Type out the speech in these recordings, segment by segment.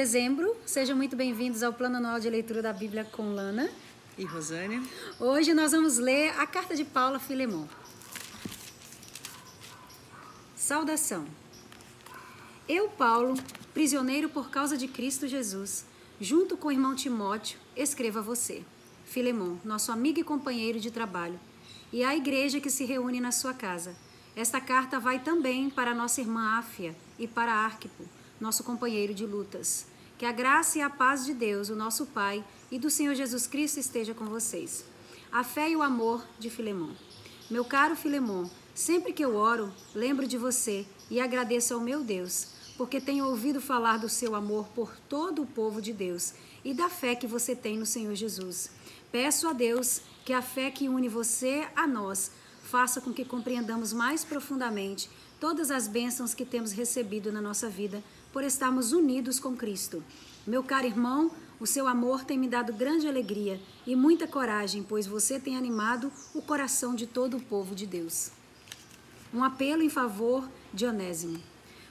dezembro. Sejam muito bem-vindos ao Plano Anual de Leitura da Bíblia com Lana e Rosânia. Hoje nós vamos ler a carta de Paulo a Filemon. Saudação. Eu, Paulo, prisioneiro por causa de Cristo Jesus, junto com o irmão Timóteo, escrevo a você, Filemon, nosso amigo e companheiro de trabalho, e à igreja que se reúne na sua casa. Esta carta vai também para nossa irmã Áfia e para Arquipo, nosso companheiro de lutas. Que a graça e a paz de Deus, o nosso Pai, e do Senhor Jesus Cristo esteja com vocês. A fé e o amor de Filemon. Meu caro Filemon, sempre que eu oro, lembro de você e agradeço ao meu Deus, porque tenho ouvido falar do seu amor por todo o povo de Deus e da fé que você tem no Senhor Jesus. Peço a Deus que a fé que une você a nós faça com que compreendamos mais profundamente todas as bênçãos que temos recebido na nossa vida por estarmos unidos com Cristo. Meu caro irmão, o seu amor tem me dado grande alegria e muita coragem, pois você tem animado o coração de todo o povo de Deus. Um apelo em favor de Onésimo.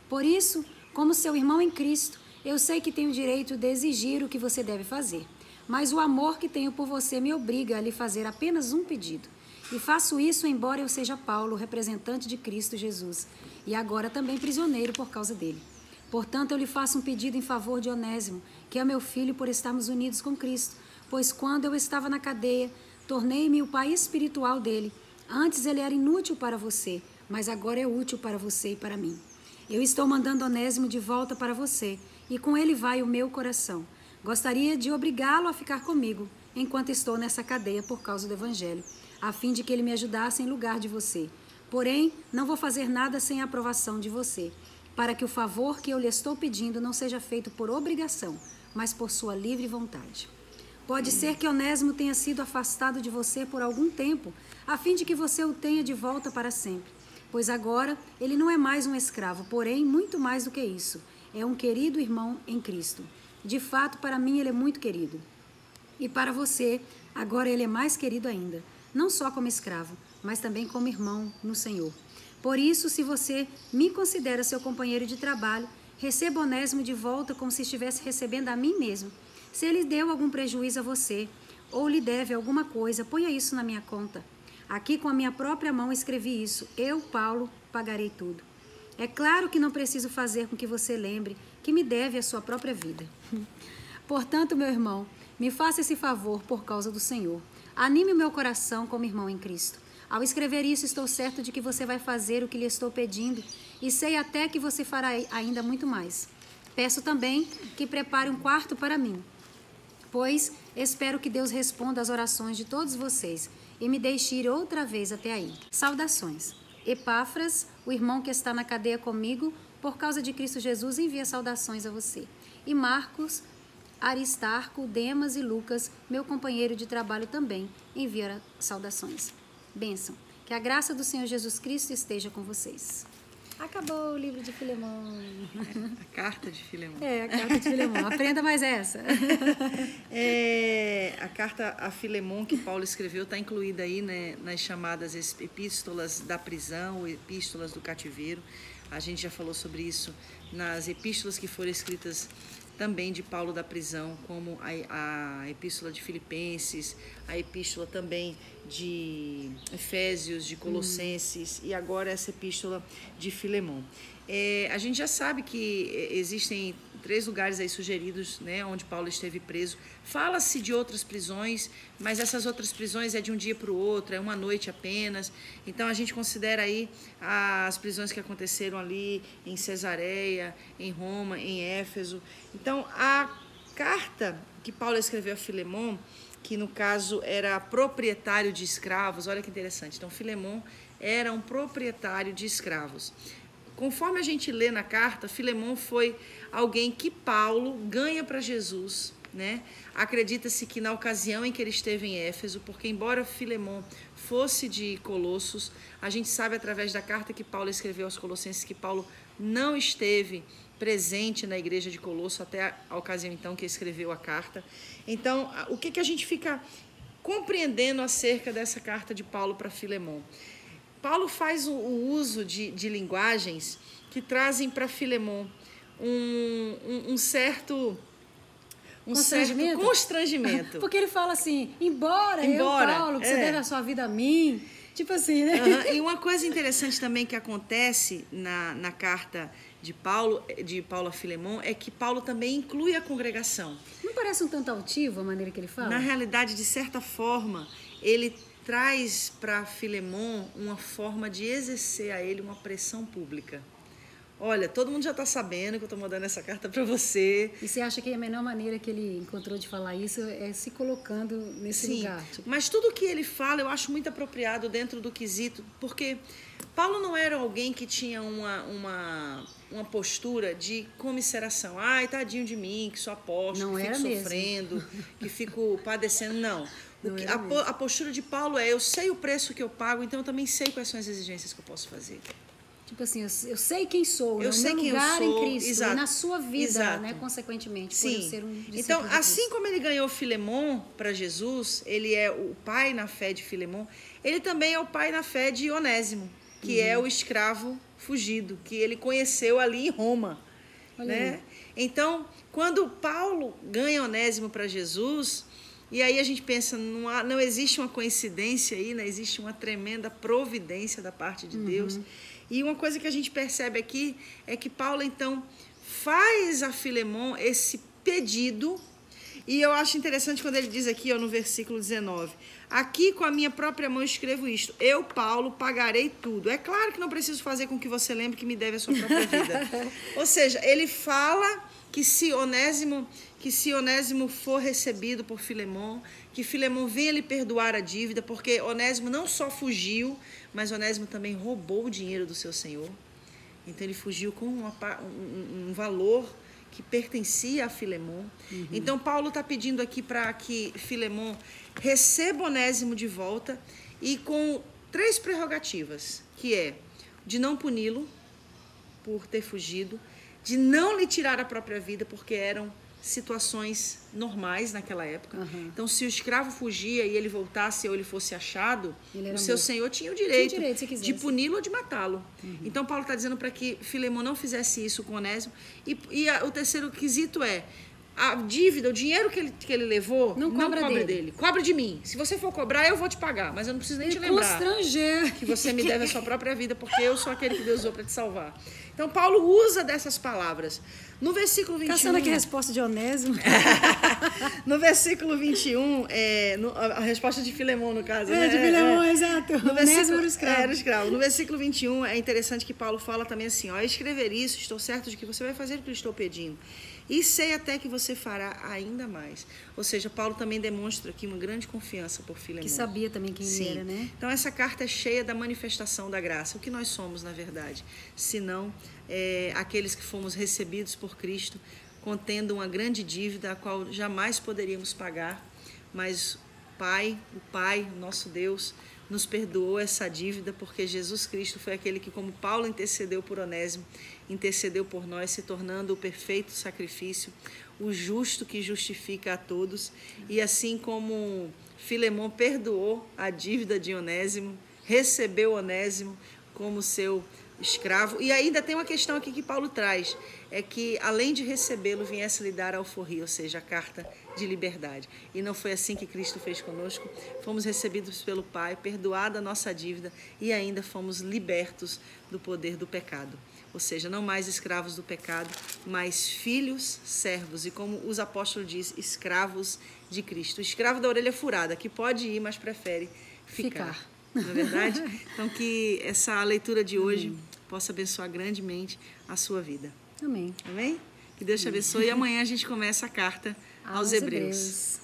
Por isso, como seu irmão em Cristo, eu sei que tenho o direito de exigir o que você deve fazer, mas o amor que tenho por você me obriga a lhe fazer apenas um pedido. E faço isso embora eu seja Paulo, representante de Cristo Jesus, e agora também prisioneiro por causa dele. Portanto, eu lhe faço um pedido em favor de Onésimo, que é meu filho por estarmos unidos com Cristo, pois quando eu estava na cadeia, tornei-me o pai espiritual dele. Antes ele era inútil para você, mas agora é útil para você e para mim. Eu estou mandando Onésimo de volta para você, e com ele vai o meu coração. Gostaria de obrigá-lo a ficar comigo, enquanto estou nessa cadeia por causa do Evangelho, a fim de que ele me ajudasse em lugar de você. Porém, não vou fazer nada sem a aprovação de você, para que o favor que eu lhe estou pedindo não seja feito por obrigação, mas por sua livre vontade. Pode ser que Onésimo tenha sido afastado de você por algum tempo, a fim de que você o tenha de volta para sempre. Pois agora ele não é mais um escravo, porém, muito mais do que isso. É um querido irmão em Cristo. De fato, para mim ele é muito querido. E para você, agora ele é mais querido ainda. Não só como escravo, mas também como irmão no Senhor. Por isso, se você me considera seu companheiro de trabalho, receba Onésimo de volta como se estivesse recebendo a mim mesmo. Se ele deu algum prejuízo a você, ou lhe deve alguma coisa, ponha isso na minha conta. Aqui com a minha própria mão escrevi isso. Eu, Paulo, pagarei tudo. É claro que não preciso fazer com que você lembre que me deve a sua própria vida. Portanto, meu irmão, me faça esse favor por causa do Senhor. Anime o meu coração como irmão em Cristo. Ao escrever isso, estou certo de que você vai fazer o que lhe estou pedindo e sei até que você fará ainda muito mais. Peço também que prepare um quarto para mim, pois espero que Deus responda às orações de todos vocês e me deixe ir outra vez até aí. Saudações. Epáfras, o irmão que está na cadeia comigo, por causa de Cristo Jesus, envia saudações a você. E Marcos, Aristarco, Demas e Lucas, meu companheiro de trabalho também, envia saudações. Bênção. Que a graça do Senhor Jesus Cristo esteja com vocês. Acabou o livro de Filemon. A carta de Filemon. A carta de Filemon. Aprenda mais essa. A carta a Filemon que Paulo escreveu está incluída aí, né, nas chamadas epístolas da prisão, epístolas do cativeiro. A gente já falou sobre isso nas epístolas que foram escritas também de Paulo da prisão, como a epístola de Filipenses, a epístola também de Efésios, de Colossenses e agora essa epístola de Filemon. A gente já sabe que existem 3 lugares aí sugeridos, né, onde Paulo esteve preso. Fala-se de outras prisões, mas essas outras prisões é de um dia para o outro, é uma noite apenas. Então a gente considera aí as prisões que aconteceram ali em Cesareia, em Roma, em Éfeso. Então a carta que Paulo escreveu a Filemon, que no caso era proprietário de escravos, olha que interessante. Então Filemon era um proprietário de escravos. Conforme a gente lê na carta, Filemon foi alguém que Paulo ganha para Jesus, né? Acredita-se que na ocasião em que ele esteve em Éfeso, porque embora Filemon fosse de Colossos, a gente sabe através da carta que Paulo escreveu aos Colossenses que Paulo não esteve presente na igreja de Colosso até a ocasião então que escreveu a carta. Então, o que a gente fica compreendendo acerca dessa carta de Paulo para Filemon? Paulo faz o uso de linguagens que trazem para Filemon um certo constrangimento. Porque ele fala assim, embora eu, Paulo, que você deve a sua vida a mim. Tipo assim, né? E uma coisa interessante também que acontece na carta de Paulo a Filemon é que Paulo também inclui a congregação. Não parece um tanto altivo a maneira que ele fala? Na realidade, de certa forma, ele traz para Filemon uma forma de exercer a ele uma pressão pública. Olha, todo mundo já está sabendo que eu estou mandando essa carta para você. E você acha que a melhor maneira que ele encontrou de falar isso é se colocando nesse lugar? Tipo... Mas tudo que ele fala eu acho muito apropriado dentro do quesito, porque Paulo não era alguém que tinha uma postura de comiseração. Ai, tadinho de mim, que sou apóstolo, que fico sofrendo, que fico padecendo. Não. A postura de Paulo é, eu sei o preço que eu pago, então eu também sei quais são as exigências que eu posso fazer. Tipo assim, eu sei quem sou, eu sei quem lugar eu sou, em Cristo, exato, e na sua vida, exato. né, consequentemente, Sim. por eu ser um discípulo então, de assim Cristo. como ele ganhou Filemon para Jesus, ele é o pai na fé de Filemon, ele também é o pai na fé de Onésimo, que é o escravo fugido, que ele conheceu ali em Roma. Né? Então, quando Paulo ganha Onésimo para Jesus, e aí a gente pensa, não existe uma coincidência aí, né? Existe uma tremenda providência da parte de Deus. E uma coisa que a gente percebe aqui é que Paulo, então, faz a Filemon esse pedido, e eu acho interessante quando ele diz aqui, ó, no versículo 19, aqui com a minha própria mão escrevo isto, eu, Paulo, pagarei tudo. É claro que não preciso fazer com que você lembre que me deve a sua própria vida. Ou seja, ele fala que se Onésimo for recebido por Filemon, que Filemon venha lhe perdoar a dívida, porque Onésimo não só fugiu, mas Onésimo também roubou o dinheiro do seu senhor. Então ele fugiu com um valor que pertencia a Filemon. Então Paulo está pedindo aqui para que Filemon receba Onésimo de volta e com 3 prerrogativas, que é de não puni-lo por ter fugido, de não lhe tirar a própria vida, porque eram situações normais naquela época. Então, se o escravo fugia e ele voltasse ou ele fosse achado, o seu senhor tinha o direito de puni-lo ou de matá-lo. Então, Paulo está dizendo para que Filemon não fizesse isso com Onésimo. E o terceiro quesito é a dívida, o dinheiro que ele levou, não cobra dele. Cobra de mim. Se você for cobrar, eu vou te pagar, mas eu não preciso nem te lembrar que você me deve a sua própria vida, porque eu sou aquele que Deus usou para te salvar. Então, Paulo usa dessas palavras. No versículo 21... Caçando aqui a resposta de Onésimo. No versículo 21, a resposta de Filemon, no caso. De Filemon, exato. Onésimo era o escravo. Era o escravo. No versículo 21, é interessante que Paulo fala também assim, ó, escrever isso, estou certo de que você vai fazer o que eu estou pedindo. E sei até que você fará ainda mais. Ou seja, Paulo também demonstra aqui uma grande confiança por Filemon. Que sabia também quem ele era, né? Então, essa carta é cheia da manifestação da graça. O que nós somos, na verdade? Senão, aqueles que fomos recebidos por Cristo, contendo uma grande dívida, a qual jamais poderíamos pagar. Mas o Pai, nosso Deus, nos perdoou essa dívida, porque Jesus Cristo foi aquele que, como Paulo intercedeu por Onésimo, intercedeu por nós, se tornando o perfeito sacrifício, o justo que justifica a todos. E assim como Filemon perdoou a dívida de Onésimo, recebeu Onésimo como seu escravo. E ainda tem uma questão aqui que Paulo traz, é que além de recebê-lo, viesse lhe dar a alforria, ou seja, a carta de liberdade. E não foi assim que Cristo fez conosco. Fomos recebidos pelo Pai, perdoada a nossa dívida e ainda fomos libertos do poder do pecado. Ou seja, não mais escravos do pecado, mas filhos, servos. E como os apóstolos dizem, escravos de Cristo. O escravo da orelha furada, que pode ir, mas prefere ficar. Não é verdade? Então, que essa leitura de hoje possa abençoar grandemente a sua vida. Amém. Amém? Que Deus te abençoe. E amanhã a gente começa a carta aos Hebreus.